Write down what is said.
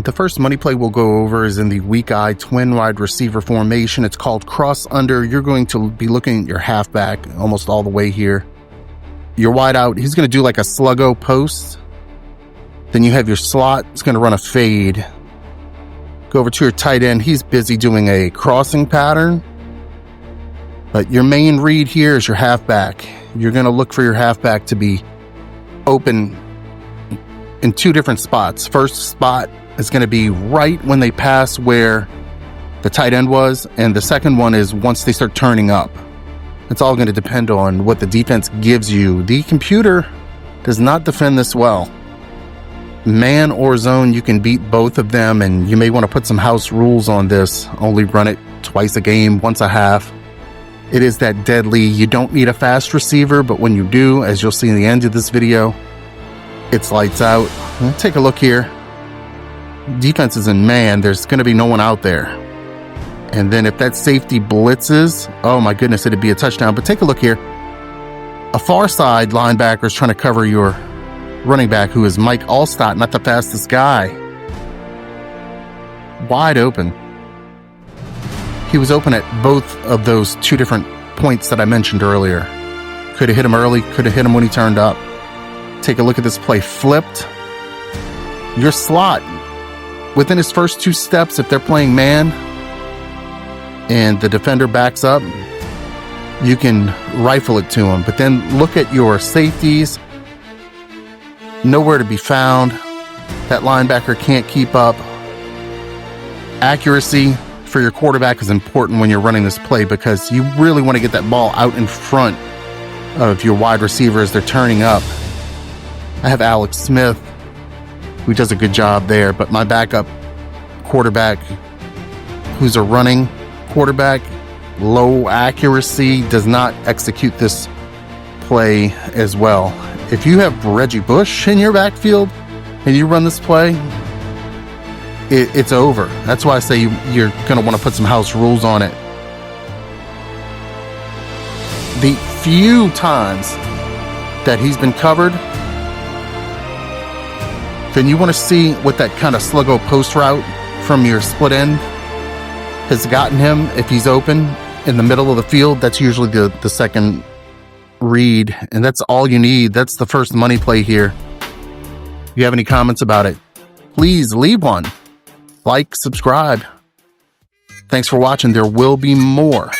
The first money play we'll go over is in the weak eye twin wide receiver formation. It's called cross under. You're going to be looking at your halfback almost all the way here. Your wideout, he's going to do like a sluggo post. Then you have your slot. It's going to run a fade. Go over to your tight end. He's busy doing a crossing pattern. But your main read here is your halfback. You're going to look for your halfback to be open in two different spots. First spot is going to be right when they pass where the tight end was, and the second one is once they start turning up. It's all going to depend on what the defense gives you. The computer does not defend this well. Man or zone, you can beat both of them, and you may want to put some house rules on this. Only run it twice a game, once a half. It is that deadly. You don't need a fast receiver, but when you do, as you'll see in the end of this video, it's lights out. Take a look here. Defense is in man. There's going to be no one out there. And then if that safety blitzes, oh my goodness, it'd be a touchdown. But take a look here. A far side linebacker is trying to cover your running back, who is Mike Allstott, not the fastest guy. Wide open. He was open at both of those two different points that I mentioned earlier. Could have hit him early, could have hit him when he turned up. Take a look at this play. Flipped. Your slot, within his first two steps, if they're playing man and the defender backs up, you can rifle it to him. But then look at your safeties. Nowhere to be found. That linebacker can't keep up. Accuracy for your quarterback is important when you're running this play, because you really want to get that ball out in front of your wide receiver as they're turning up. I have Alex Smith, who does a good job there, but my backup quarterback, who's a running quarterback, low accuracy, does not execute this play as well. If you have Reggie Bush in your backfield and you run this play, it's over. That's why I say you're going to want to put some house rules on it. The few times that he's been covered, then you want to see what that kind of sluggo post route from your split end has gotten him. If he's open in the middle of the field, that's usually the second read, and that's all you need. That's the first money play here. If you have any comments about it, please leave one. Like, subscribe. Thanks for watching. There will be more.